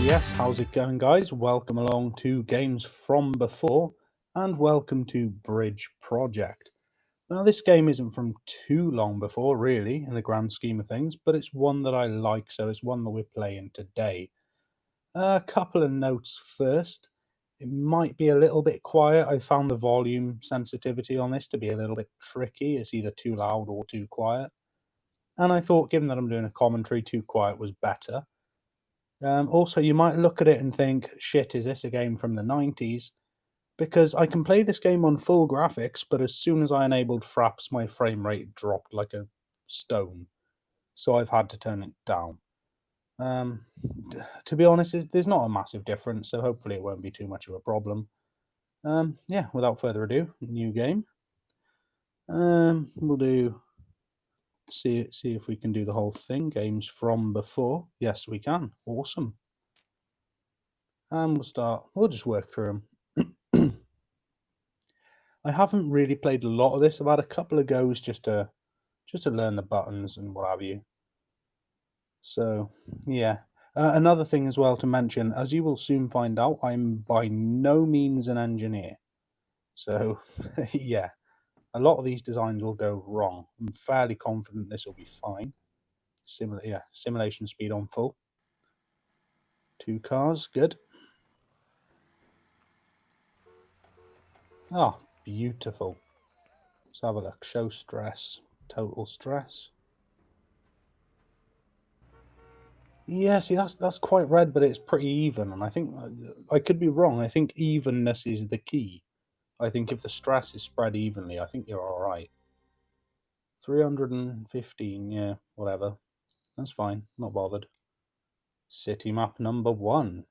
Yes, how's it going, guys? Welcome along to Games from Before, and welcome to Bridge Project. Now, this game isn't from too long before, really, in the grand scheme of things, but it's one that I like, so it's one that we're playing today. A couple of notes first. It might be a little bit quiet. I found the volume sensitivity on this to be a little bit tricky. It's either too loud or too quiet. And I thought, given that I'm doing a commentary, too quiet was better. Also, you might look at it and think, shit, is this a game from the 90s? Because I can play this game on full graphics, but as soon as I enabled fraps, my frame rate dropped like a stone. So I've had to turn it down. Um, to be honest, there's not a massive difference, so hopefully it won't be too much of a problem. Yeah, without further ado, new game. We'll do see if we can do the whole thing. Games from before. Yes, we can. Awesome. And we'll just work through them. I haven't really played a lot of this. I've had a couple of goes just to learn the buttons and what have you. So yeah. Another thing as well to mention, as you will soon find out, I'm by no means an engineer. So yeah, a lot of these designs will go wrong. I'm fairly confident this will be fine. Simulation speed on full. 2 cars, good. Ah, beautiful. Let's have a look. Show stress, total stress. Yeah, see, that's quite red, but it's pretty even, and I think I could be wrong. I think evenness is the key. I think if the stress is spread evenly, I think you're all right. 315, yeah, whatever. That's fine, not bothered. City map number 1.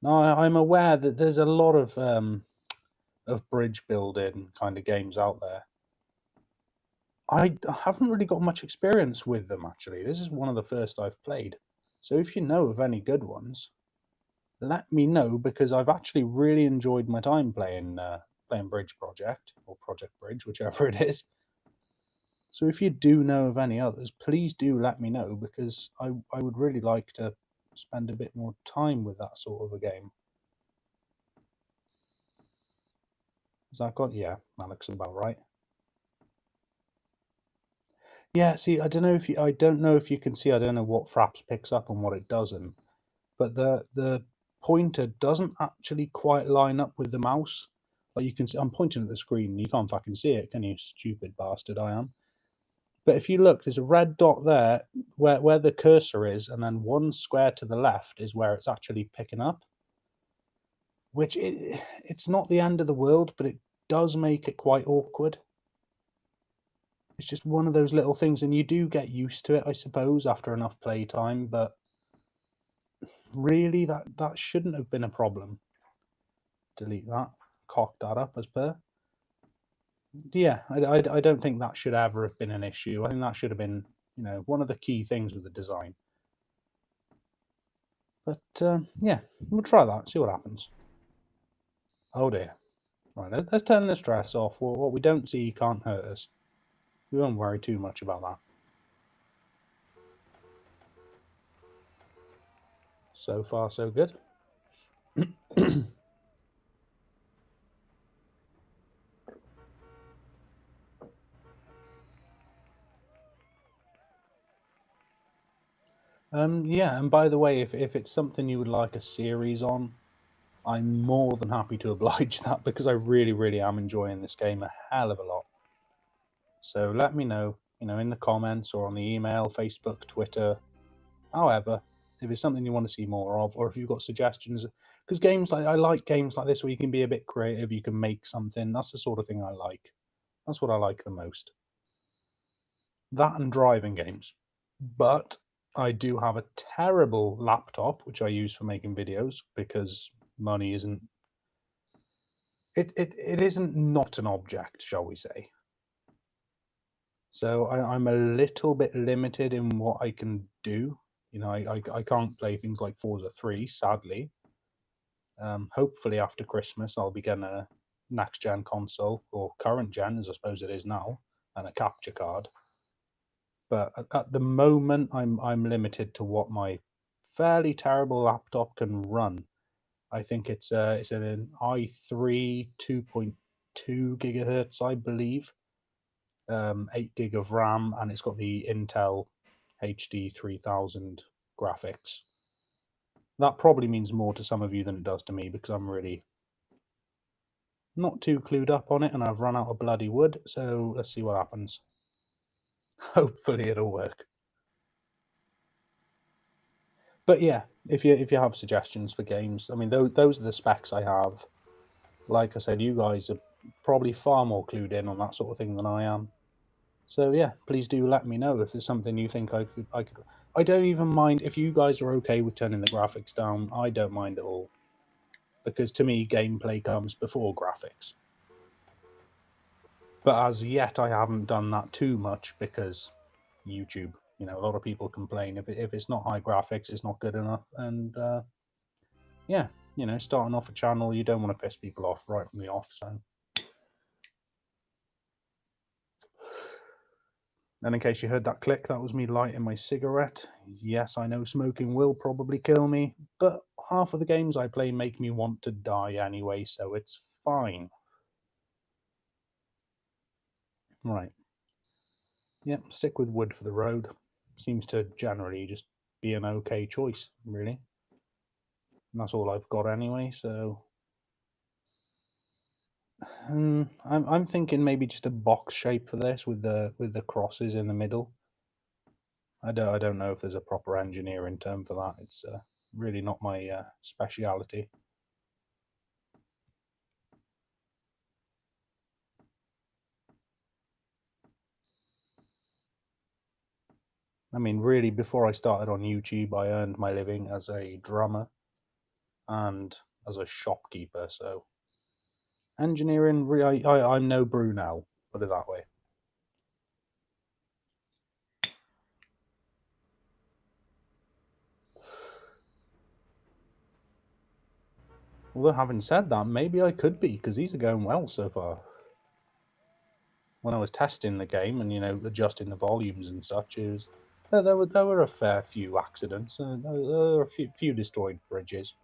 Now, I'm aware that there's a lot of bridge building kind of games out there. I haven't really got much experience with them, actually. This is one of the first I've played. So if you know of any good ones, let me know, because I've actually really enjoyed my time playing Bridge Project, or Project Bridge, whichever it is. So if you do know of any others, please do let me know, because I would really like to spend a bit more time with that sort of a game. Has that got? Yeah, that looks about right. Yeah, see, I don't know if you can see. I don't know what Fraps picks up and what it doesn't. But the pointer doesn't actually quite line up with the mouse. Like you can see, I'm pointing at the screen. And you can't fucking see it, can you? Stupid bastard, I am. But if you look, there's a red dot there where the cursor is, and then one square to the left is where it's actually picking up. Which it's not the end of the world, but it does make it quite awkward. It's just one of those little things, and you do get used to it, I suppose, after enough playtime. But really, that shouldn't have been a problem. Delete that. Cock that up as per. Yeah, I don't think that should ever have been an issue. I think that should have been, one of the key things with the design. But yeah, we'll try that, see what happens. Oh dear. Right, let's turn the stress off. Well, what we don't see can't hurt us. We won't worry too much about that. So far, so good. Yeah, and by the way, if it's something you would like a series on, I'm more than happy to oblige that, because I really, really am enjoying this game a hell of a lot. So let me know, in the comments or on the email, Facebook, Twitter, however, if it's something you want to see more of, or if you've got suggestions. Because I like games like this where you can be a bit creative, you can make something. That's the sort of thing I like. That's what I like the most. That and driving games. But I do have a terrible laptop which I use for making videos, because money isn't it isn't not an object, shall we say. So I'm a little bit limited in what I can do. I can't play things like Forza 3, sadly. Hopefully after Christmas I'll be getting a next gen console, or current gen as I suppose it is now, and a capture card. But at the moment, I'm limited to what my fairly terrible laptop can run. I think it's an i3 2.2 gigahertz, I believe, 8 gig of RAM, and it's got the Intel HD 3000 graphics. That probably means more to some of you than it does to me because I'm really not too clued up on it, and I've run out of bloody wood. So let's see what happens. Hopefully it'll work. But yeah, if you have suggestions for games, I mean, those are the specs I have. Like I said, you guys are probably far more clued in on that sort of thing than I am. So yeah, please do let me know if there's something you think I could. I don't even mind if you guys are okay with turning the graphics down. I don't mind at all, because to me, gameplay comes before graphics. But as yet, I haven't done that too much because YouTube. You know, a lot of people complain if it's not high graphics, it's not good enough, and yeah, you know, starting off a channel, you don't want to piss people off right from the off. So, and in case you heard that click, that was me lighting my cigarette. Yes, I know smoking will probably kill me, but half of the games I play make me want to die anyway, so it's fine. Right. Yep, stick with wood for the road. Seems to generally just be an okay choice, really. And that's all I've got anyway, so I'm thinking maybe just a box shape for this with the crosses in the middle. I don't know if there's a proper engineering term for that. It's really not my speciality. I mean, really, before I started on YouTube, I earned my living as a drummer and as a shopkeeper. So engineering, I'm no Brunel, put it that way. Although having said that, maybe I could be because these are going well so far. When I was testing the game and adjusting the volumes and such, there were a fair few accidents. There were a few destroyed bridges.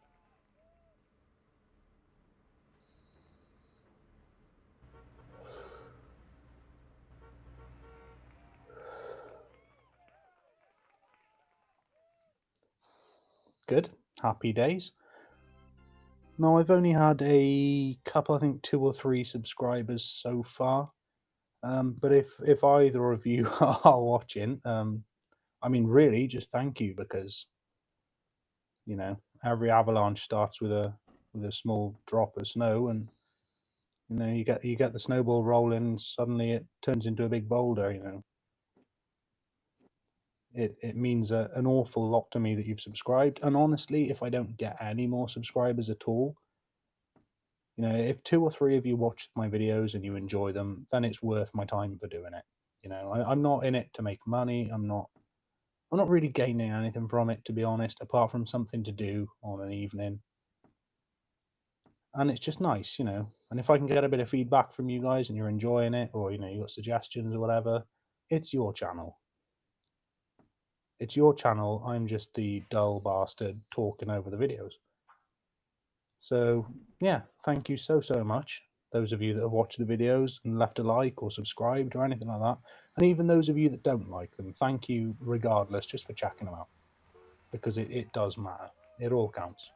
Good, happy days. No, I've only had a couple, I think 2 or 3 subscribers so far. But if either of you are watching, I mean, really, just thank you because every avalanche starts with a small drop of snow, and you get the snowball rolling, and suddenly it turns into a big boulder. It means an awful lot to me that you've subscribed. And honestly, if I don't get any more subscribers at all, if 2 or 3 of you watch my videos and you enjoy them, then it's worth my time for doing it. I'm not in it to make money. I'm not really gaining anything from it, to be honest, apart from something to do on an evening. And it's just nice. And if I can get a bit of feedback from you guys and you're enjoying it, or you got suggestions or whatever, it's your channel. It's your channel. I'm just the dull bastard talking over the videos. So yeah, thank you so much. Those of you that have watched the videos and left a like or subscribed or anything like that, and even those of you that don't like them, thank you regardless, just for checking them out, because it does matter. It all counts.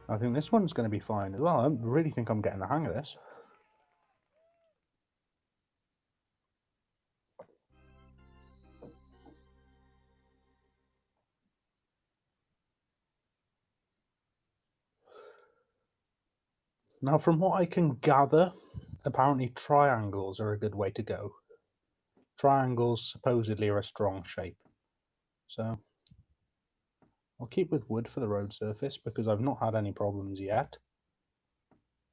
I think this one's going to be fine as well. I really think I'm getting the hang of this. Now, from what I can gather, apparently triangles are a good way to go. Triangles supposedly are a strong shape. So I'll keep with wood for the road surface because I've not had any problems yet.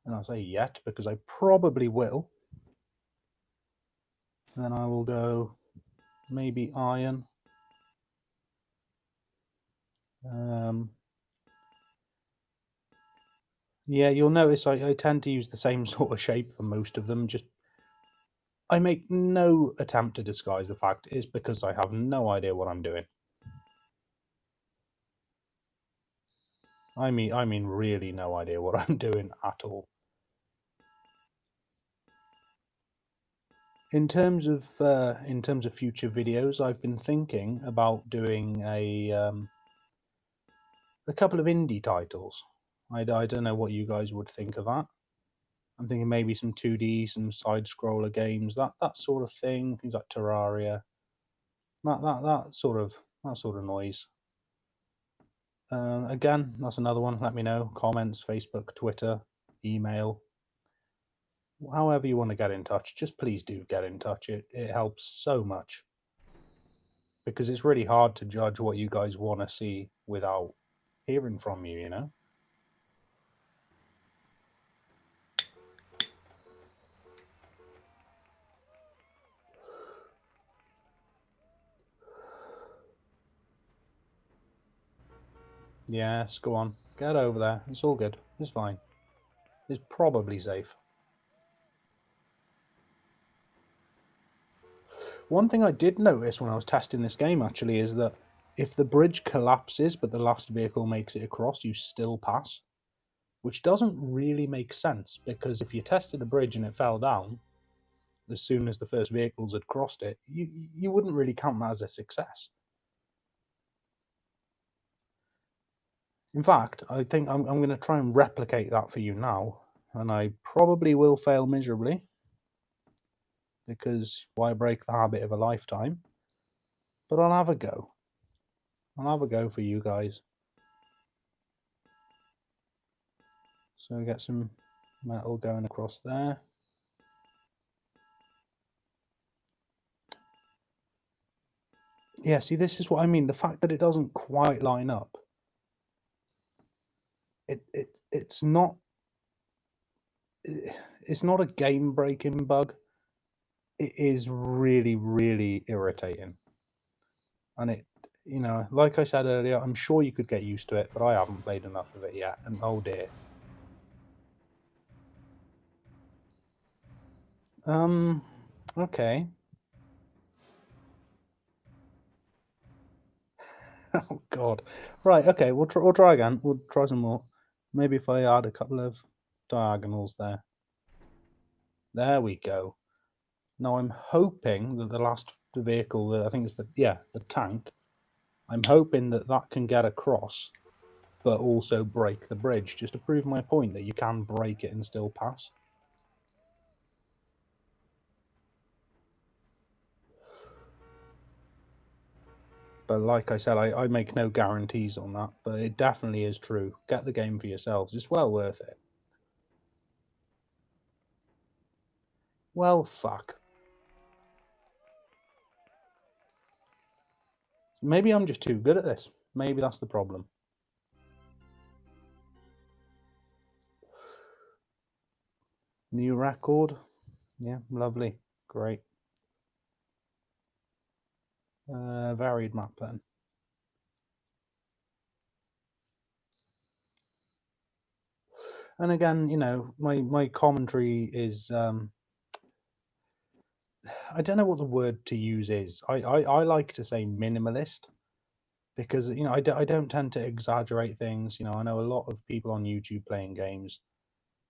And I'll say yet because I probably will. And then I will go maybe iron. Yeah, you'll notice I tend to use the same sort of shape for most of them, just I make no attempt to disguise the fact is because I have no idea what I'm doing. I mean really no idea what I'm doing at all. In terms of future videos, I've been thinking about doing a couple of indie titles. I don't know what you guys would think of that. I'm thinking maybe some 2D, some side scroller games, that sort of thing, things like Terraria, that sort of noise. Again, that's another one. Let me know. Comments, Facebook, Twitter, email, however you want to get in touch. Just please do get in touch. It helps so much because it's really hard to judge what you guys want to see without hearing from you. You know. Yes, go on. Get over there. It's all good. It's fine. It's probably safe. One thing I did notice when I was testing this game actually is that if the bridge collapses but the last vehicle makes it across, you still pass, which doesn't really make sense because if you tested a bridge and it fell down as soon as the first vehicles had crossed it, you wouldn't really count that as a success. In fact, I think I'm going to try and replicate that for you now, and I probably will fail miserably because why break the habit of a lifetime? But I'll have a go. I'll have a go for you guys. So we get some metal going across there. Yeah, see, this is what I mean. The fact that it doesn't quite line up, it's not a game breaking bug. It is really, really irritating. And it, you know, like I said earlier, I'm sure you could get used to it, but I haven't played enough of it yet. And oh dear. Okay. Oh God. Right. Okay. We'll try again. We'll try some more. Maybe if I add a couple of diagonals there. There we go. Now I'm hoping that the last vehicle, I think it's the tank. I'm hoping that that can get across, but also break the bridge, just to prove my point that you can break it and still pass. But like I said, I make no guarantees on that, but it definitely is true. Get the game for yourselves. It's well worth it. Well, fuck. Maybe I'm just too good at this. Maybe that's the problem. New record. Yeah, lovely. Great. Varied map then. And again, you know, my commentary is I don't know what the word to use is. I like to say minimalist because you know I don't tend to exaggerate things. You know, I know a lot of people on YouTube playing games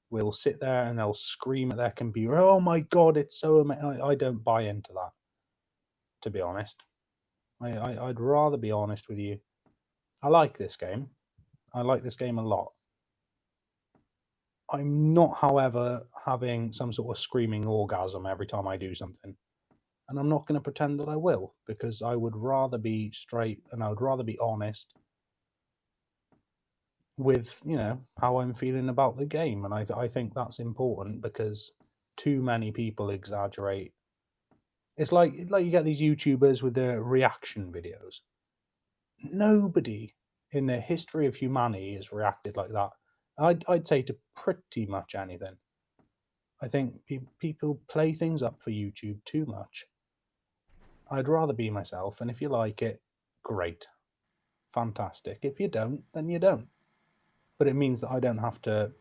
will sit there and they'll scream at their computer, "Oh my God, it's so amazing!" I don't buy into that, to be honest. I'd rather be honest with you. I like this game. I like this game a lot. I'm not, however, having some sort of screaming orgasm every time I do something. And I'm not going to pretend that I will, because I would rather be straight and I would rather be honest with, you know, how I'm feeling about the game. And I think that's important because too many people exaggerate. It's like you get these YouTubers with their reaction videos. Nobody in the history of humanity has reacted like that. I'd say to pretty much anything. I think people play things up for YouTube too much. I'd rather be myself, and if you like it, great, fantastic. If you don't, then you don't. But it means that I don't have to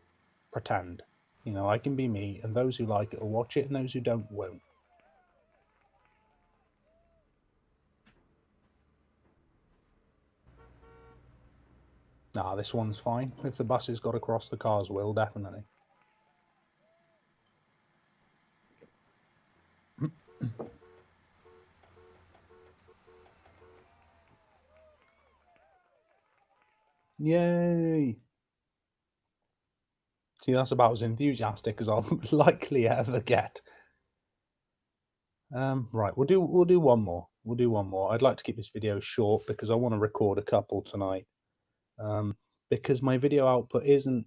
pretend. You know, I can be me, and those who like it will watch it, and those who don't won't. Nah, this one's fine. If the buses got across, the cars will, definitely. Yay! See, that's about as enthusiastic as I'll likely ever get. Right, we'll do one more. We'll do one more. I'd like to keep this video short because I want to record a couple tonight. Because my video output isn't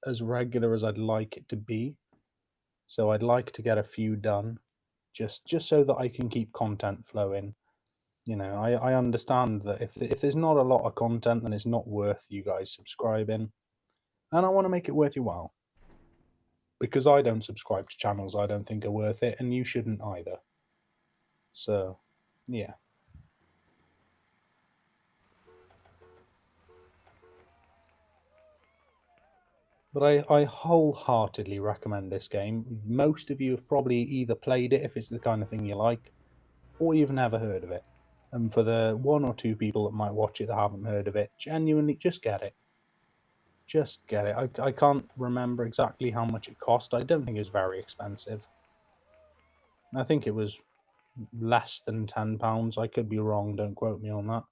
as regular as I'd like it to be, so I'd like to get a few done, just so that I can keep content flowing. You know, I understand that if there's not a lot of content, then it's not worth you guys subscribing, and I want to make it worth your while. Because I don't subscribe to channels I don't think are worth it, and you shouldn't either. So, yeah. But I wholeheartedly recommend this game. Most of you have probably either played it if it's the kind of thing you like, or you've never heard of it. And for the one or two people that might watch it that haven't heard of it, genuinely just get it. Just get it. I can't remember exactly how much it cost. I don't think it was very expensive. I think it was less than £10. I could be wrong, don't quote me on that.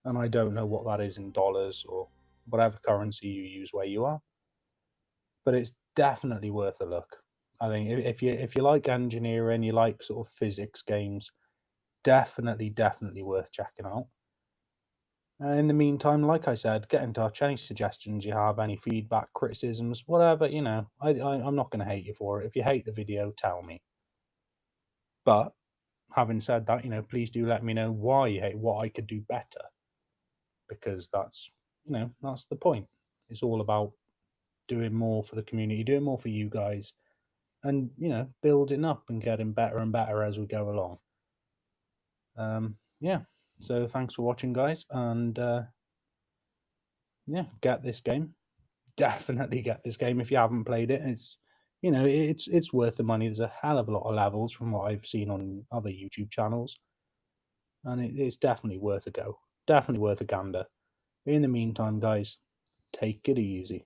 And I don't know what that is in dollars or whatever currency you use where you are. But it's definitely worth a look. I think if you like engineering, you like sort of physics games, definitely worth checking out. In the meantime, like I said, get in touch. Any suggestions you have, any feedback, criticisms, whatever, you know, I'm not going to hate you for it. If you hate the video, tell me. But having said that, you know, please do let me know why you hate, what I could do better, because that's, you know, that's the point. It's all about doing more for the community, doing more for you guys, and you know, building up and getting better and better as we go along. Yeah. So thanks for watching, guys, and yeah, get this game. Definitely get this game if you haven't played it. It's, you know, it's worth the money. There's a hell of a lot of levels from what I've seen on other YouTube channels, and it's definitely worth a go. Definitely worth a gander. In the meantime, guys, take it easy.